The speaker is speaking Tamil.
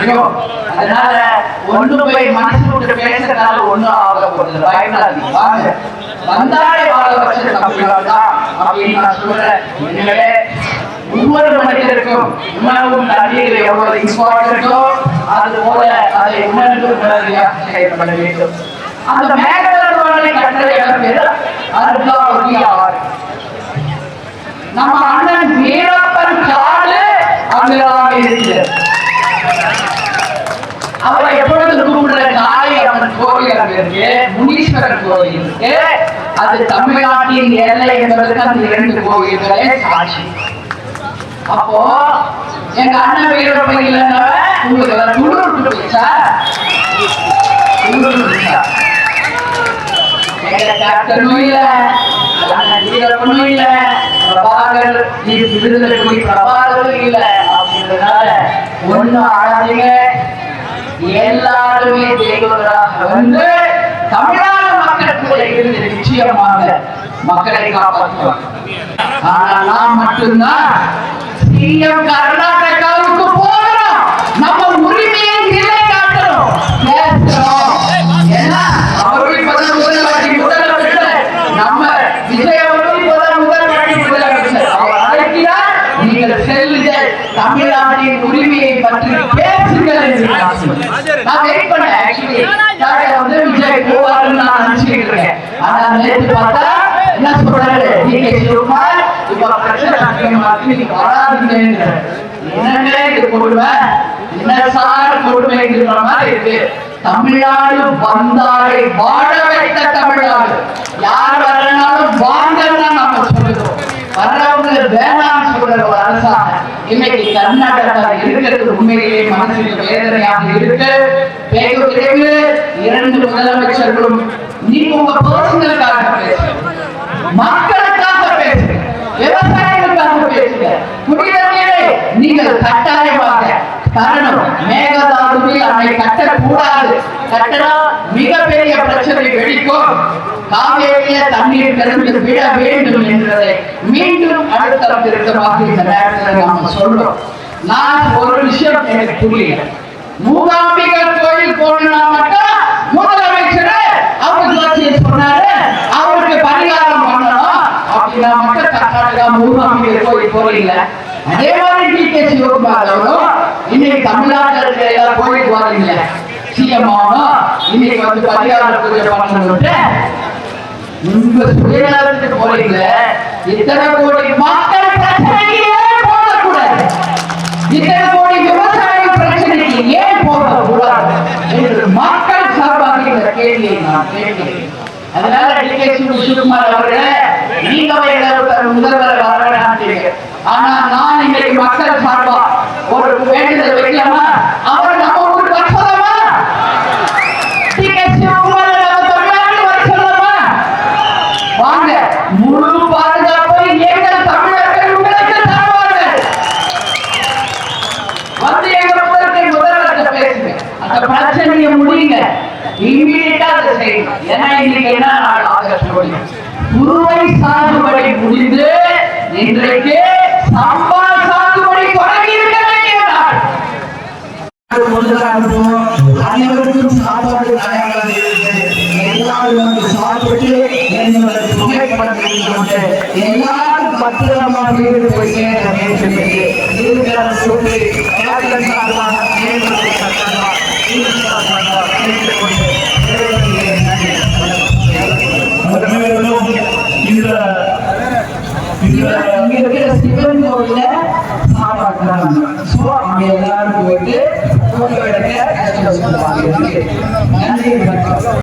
தெரியும். அதனால ஒண்ணு போய் மனசு விட்டு பேசுறதுனால ஒண்ணும் ஆக போறது பயப்படாதீங்க. வாங்க வந்தாலே வாழ வச்சது தமிழ்நாடு தான் அப்படின்னு நான் சொல்றேன். எனவே ஒவ்வொரு மனிதருக்கும் உணவும் தண்ணீர் எவ்வளவு இம்பார்ட்டன்டோ அது போல அதை உணர்ந்து உணர்ச்சியாக செயல்பட வேண்டும். அந்த மேகதர்மனை கண்ட இடம் பேரு அருகாவதி ஆறு. நம்ம அண்ணன் வீரப்பன் காடு அங்கதான் இருக்கு. அவரை எப்பொழுது கூப்பிடுற காளியம்மன் கோவில் அங்க இருக்கு, முனீஸ்வரன் கோவில் இருக்கு. அது தமிழ்நாட்டின் எல்லை என்பதற்கு அந்த 2 கோவில்களே சாட்சி. அப்போ எங்க அண்ணன் வீரப்பன் இல்லைன்னா உங்களுக்கு குளிர் போச்சா? கேப்டனும் இல்ல, வீரப்பனும் இல்ல, பிரபாகர் பிரபாகரும் இல்ல. அப்படின்றதுனால ஒண்ணு ஆளாதீங்க, எல்லாருமே தேவராக வந்து தமிழ்நாடு மக்களுக்குள்ள இருந்து நிச்சயமாக மக்களை காப்பாற்றுவாங்க. ஆனா நாம் மட்டும்தான் சிஎம் கர்நாடகாவுக்கு போகிறோம், நம்ம உரிமையை நிலை காட்டுறோம், பேசுறோம். ஏன்னா அவர்கள் முதல்வாட்டி முதலமைச்சர், நம்ம விஜய் அவர்கள் முதல்வாட்டி முதலமைச்சர். அவர் அழைக்கிறார், நீங்கள் செல்லுங்கள், தமிழ்நாட்டின் உரிமையை பற்றி பேசுங்கள் என்று நான் வெயிட் பண்ணேன். ஆக்சுவலி விஜய் போவாருன்னு நான் நினைச்சுக்கிட்டு இருக்கேன். ஆனா நேற்று பார்த்தா என்ன சொல்றாரு, டிகே சிவகுமார் இப்ப பிரச்சனை வராதுங்க. என்னங்க இது கொடுமை, என்ன சார் கொடுமைங்கிற மாதிரி இருக்கு. தமிழ்நாடு வந்தாரை வாழ வைத்த தமிழ்நாடு. யார் வரனாலும் வாங்கன்னு நம்ம சொல்லுறோம், வர்றவங்க வேணாம்னு சொல்ற ஒரு அரசாங்கம் இன்னைக்கு கர்நாடகா இருக்கிறது உண்மையிலேயே மனசுக்கு வேதனையாக இருக்கு. வெகு விரைவில் 2 முதலமைச்சர்களும் நீங்க உங்க பர்சனலுக்காக பேசுங்க, மக்களுக்காக பேசுங்க, விவசாயிகளுக்காக பேசுங்க. குடிநீரை நீங்கள் கட்டாயமாக தரணும். மேகதாதுவில் அணை கட்டக்கூடாது, கட்டினா மிகப்பெரிய பிரச்சனை வெடிக்கும். காவேரிய தண்ணீர் திறந்து விட வேண்டும் என்பதை மீண்டும் அடுத்த திருத்தமாக இந்த நேரத்தில் நாம சொல்றோம். நான் ஒரு விஷயம் எனக்கு புரியல, மூகாம்பிகர் கோயில் போனா மட்டும் முதலமைச்சர் அவருக்கு சொன்னாரு, அவருக்கு பரிகாரம் பண்ணணும் அப்படின்னா மட்டும் கர்நாடகா மூகாம்பிகர் கோயில் போறீங்க. அதே மாதிரி டிகே சிவகுமார் அவரும் இன்னைக்கு தமிழ்நாட்டில் இருக்கிற எல்லா கோயிலுக்கு வரீங்க, சிஎம் ஆகணும், இன்னைக்கு வந்து பரிகாரம் பூஜை பண்ணணும்ட்டு உங்க சுயநலத்துக்கு போறீங்க. இத்தனை கோடி மக்கள் பிரச்சனைக்கு ஏன் போகக்கூடாது, இத்தனை கோடி விவசாய பிரச்சனைக்கு ஏன் போகக்கூடாது என்று மக்கள் சார்பாக இந்த கேள்வியை நான் கேட்கிறேன். அதனால டிகே சிவகுமார் அவர்களே, நீங்க முதல்வர் வரவேண்டாம். ஆனா நான் இன்னைக்கு மக்கள் சார்பா ஒரு வேண்டுதல் வைக்கலாமா? அவர் நம்ம ஊருக்கு வர சொல்லலாமா? டிகே சிவகுமார் தமிழ்நாடு வர சொல்லலாமா? வாங்க, முழு பாதுகாப்பை எங்கள் தமிழர்கள் உங்களுக்கு தருவார்கள். வந்து எங்க முதல்வர் பேசுங்க, அந்த பிரச்சனையை முடியுங்க, இம்மீடியட்டா அதை செய்யுங்க. ஏன்னா இன்னைக்கு என்ன நாள், ஆகஸ்ட் முடியும், குறுவை சாகுபடி முடிந்து இன்றைக்கு சம்பா சாகுபடி தொடங்கி இருக்க வேண்டிய நாள். அனைவருக்கும் சாப்பாடு தயாராக இருக்கு. எல்லாரும் சாப்பிட்டு என்னோட புகைப்படம் எடுத்துக்கொண்டு எல்லாரும் பத்திரமாக வீடு போய் சேர வேண்டும் என்று இருக்கிற சொல்லி சிவன் கோவில சாப்பாடுறாங்க. எல்லாரும் போயிட்டு நன்றி.